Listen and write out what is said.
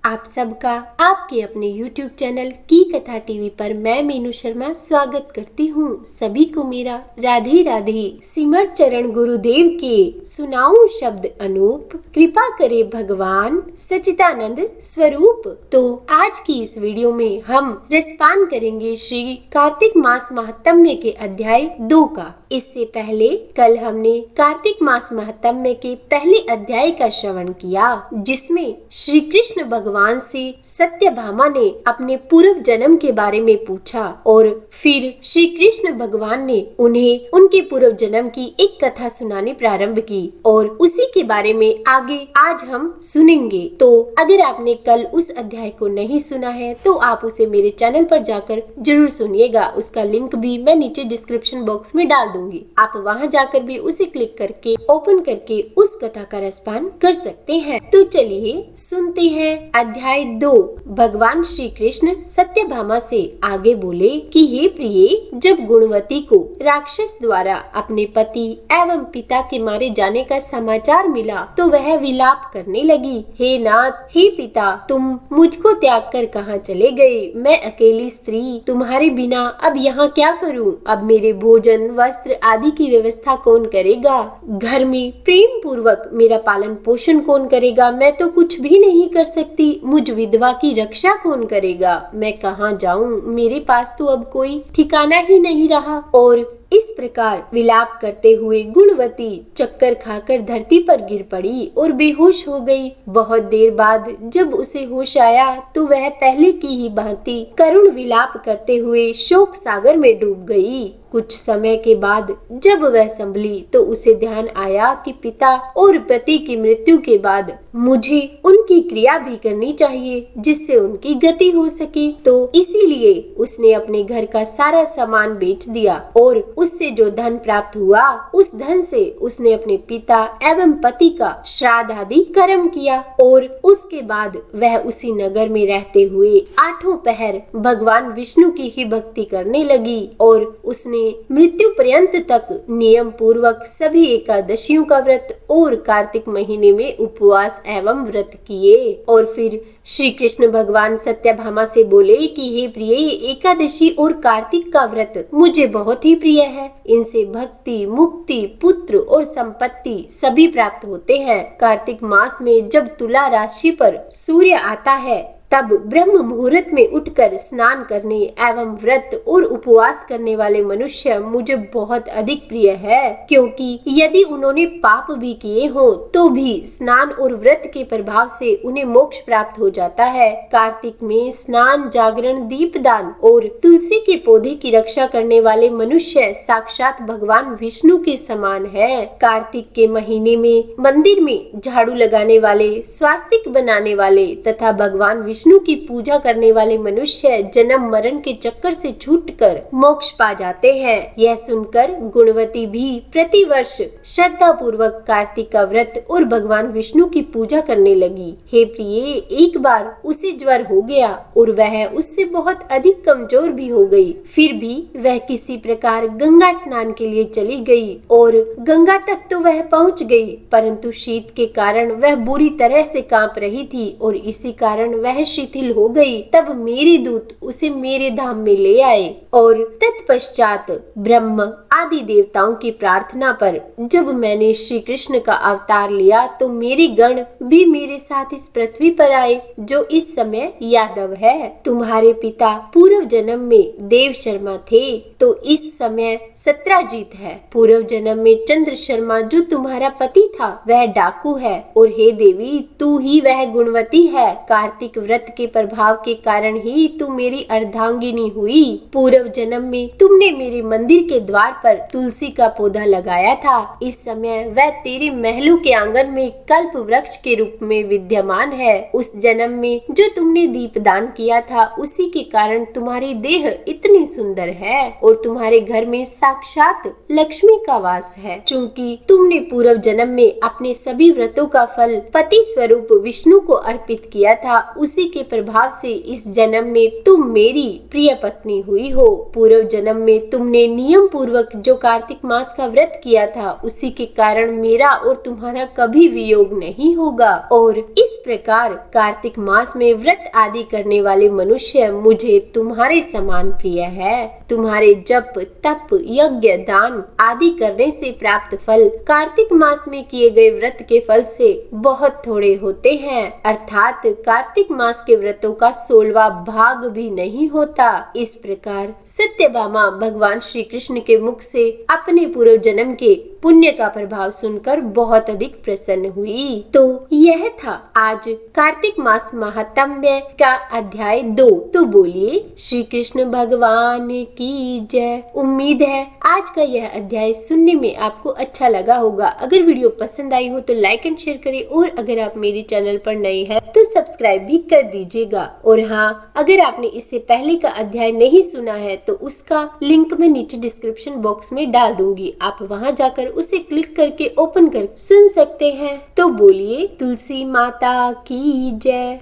आप सबका आपके अपने YouTube चैनल की कथा टीवी पर मैं मीनू शर्मा स्वागत करती हूँ। सभी को मेरा राधे राधे। सिमर चरण गुरुदेव के सुनाऊं शब्द अनूप, कृपा करे भगवान सच्चिदानंद स्वरूप। तो आज की इस वीडियो में हम रसपान करेंगे श्री कार्तिक मास महात्म्य के अध्याय 2 का। इससे पहले कल हमने कार्तिक मास महात्म्य के पहले अध्याय का श्रवण किया, जिसमें श्री कृष्ण भगवान से सत्यभामा ने अपने पूर्व जन्म के बारे में पूछा और फिर श्री कृष्ण भगवान ने उन्हें उनके पूर्व जन्म की एक कथा सुनानी प्रारंभ की और उसी के बारे में आगे आज हम सुनेंगे। तो अगर आपने कल उस अध्याय को नहीं सुना है तो आप उसे मेरे चैनल पर जाकर जरूर सुनिएगा। उसका लिंक भी मैं नीचे डिस्क्रिप्शन बॉक्स में डाल दूंगी। आप वहां जाकर भी उसे क्लिक करके ओपन करके उस कथा का रसपान कर सकते हैं। तो चलिए सुनते हैं अध्याय 2। भगवान श्री कृष्ण सत्यभामा से आगे बोले कि हे प्रिय, जब गुणवती को राक्षस द्वारा अपने पति एवं पिता के मारे जाने का समाचार मिला तो वह विलाप करने लगी। हे नाथ, हे पिता, तुम मुझको त्याग कर कहाँ चले गए? मैं अकेली स्त्री तुम्हारे बिना अब यहाँ क्या करूँ? अब मेरे भोजन वस्त्र आदि की व्यवस्था कौन करेगा? घर में प्रेम पूर्वक मेरा पालन पोषण कौन करेगा? मैं तो कुछ भी नहीं कर सकती। मुझ विधवा की रक्षा कौन करेगा? मैं कहाँ जाऊँ? मेरे पास तो अब कोई ठिकाना ही नहीं रहा। और इस प्रकार विलाप करते हुए गुणवती चक्कर खाकर धरती पर गिर पड़ी और बेहोश हो गई। बहुत देर बाद जब उसे होश आया तो वह पहले की ही भांति करुण विलाप करते हुए शोक सागर में डूब गई। कुछ समय के बाद जब वह संभली तो उसे ध्यान आया कि पिता और पति की मृत्यु के बाद मुझे उनकी क्रिया भी करनी चाहिए जिससे उनकी गति हो सके। तो इसीलिए उसने अपने घर का सारा सामान बेच दिया और उससे जो धन प्राप्त हुआ उस धन से उसने अपने पिता एवं पति का श्राद्ध आदि कर्म किया और उसके बाद वह उसी नगर में रहते हुए 8 पहर भगवान विष्णु की ही भक्ति करने लगी और उसने मृत्यु पर्यंत तक नियम पूर्वक सभी एकादशियों का व्रत और कार्तिक महीने में उपवास एवं व्रत किए। और फिर श्री कृष्ण भगवान सत्यभामा से बोले कि हे प्रिय, एकादशी और कार्तिक का व्रत मुझे बहुत ही प्रिय है। इनसे भक्ति, मुक्ति, पुत्र और संपत्ति सभी प्राप्त होते हैं। कार्तिक मास में जब तुला राशि पर सूर्य आता है तब ब्रह्म मुहूर्त में उठकर स्नान करने एवं व्रत और उपवास करने वाले मनुष्य मुझे बहुत अधिक प्रिय है, क्योंकि यदि उन्होंने पाप भी किए हो तो भी स्नान और व्रत के प्रभाव से उन्हें मोक्ष प्राप्त हो जाता है। कार्तिक में स्नान, जागरण, दीपदान और तुलसी के पौधे की रक्षा करने वाले मनुष्य साक्षात भगवान विष्णु के समान है। कार्तिक के महीने में मंदिर में झाड़ू लगाने वाले, स्वास्तिक बनाने वाले तथा भगवान विष्णु की पूजा करने वाले मनुष्य जन्म मरण के चक्कर से छूटकर मोक्ष पा जाते हैं। यह सुनकर गुणवती भी प्रतिवर्ष श्रद्धा पूर्वक कार्तिक का व्रत और भगवान विष्णु की पूजा करने लगी। हे प्रिय, एक बार उसे ज्वर हो गया और वह उससे बहुत अधिक कमजोर भी हो गई। फिर भी वह किसी प्रकार गंगा स्नान के लिए चली गई और गंगा तक तो वह पहुंच गई, परंतु शीत के कारण वह बुरी तरह से कांप रही थी और इसी कारण वह शिथिल हो गई। तब मेरे दूत उसे मेरे धाम में ले आए और तत्पश्चात ब्रह्म आदि देवताओं की प्रार्थना पर जब मैंने श्री कृष्ण का अवतार लिया तो मेरे गण भी मेरे साथ इस पृथ्वी पर आए, जो इस समय यादव है। तुम्हारे पिता पूर्व जन्म में देव शर्मा थे तो इस समय सत्राजीत है। पूर्व जन्म में चंद्र शर्मा जो तुम्हारा पति था वह डाकू है और हे देवी, तू ही वह गुणवती है। कार्तिक व्रत के प्रभाव के कारण ही तू मेरी अर्धांगिनी हुई। पूर्व जन्म में तुमने मेरे मंदिर के द्वार पर तुलसी का पौधा लगाया था। इस समय वह तेरे महलों के आंगन में कल्प वृक्ष के रूप में विद्यमान है। उस जन्म में जो तुमने दीपदान किया था उसी के कारण तुम्हारी देह इतनी सुंदर है और तुम्हारे घर में साक्षात लक्ष्मी का वास है। चूँकि तुमने पूर्व जन्म में अपने सभी व्रतों का फल पति स्वरूप विष्णु को अर्पित किया था, उसी के प्रभाव से इस जन्म में तुम मेरी प्रिय पत्नी हुई हो। पूर्व जन्म में तुमने नियम पूर्वक जो कार्तिक मास का व्रत किया था, उसी के कारण मेरा और तुम्हारा कभी वियोग नहीं होगा। और इस प्रकार कार्तिक मास में व्रत आदि करने वाले मनुष्य मुझे तुम्हारे समान प्रिय है। तुम्हारे जप, तप, यज्ञ, दान आदि करने से प्राप्त फल कार्तिक मास में किए गए व्रत के फल से बहुत थोड़े होते हैं, अर्थात कार्तिक मास के व्रतों का 16वां भाग भी नहीं होता। इस प्रकार सत्यभामा भगवान श्री कृष्ण के मुख से अपने पूर्व जन्म के पुण्य का प्रभाव सुनकर बहुत अधिक प्रसन्न हुई। तो यह था आज कार्तिक मास महात्म्य का अध्याय 2। तो बोलिए श्री कृष्ण भगवान की जय। उम्मीद है आज का यह अध्याय सुनने में आपको अच्छा लगा होगा। अगर वीडियो पसंद आई हो तो लाइक एंड शेयर करें, और अगर आप मेरे चैनल पर नए हैं तो सब्सक्राइब भी कर दीजिएगा। और हाँ, अगर आपने इससे पहले का अध्याय नहीं सुना है तो उसका लिंक मैं नीचे डिस्क्रिप्शन बॉक्स में डाल दूंगी, आप वहां जाकर उसे क्लिक करके ओपन कर सुन सकते हैं। तो बोलिए तुलसी माता की जय।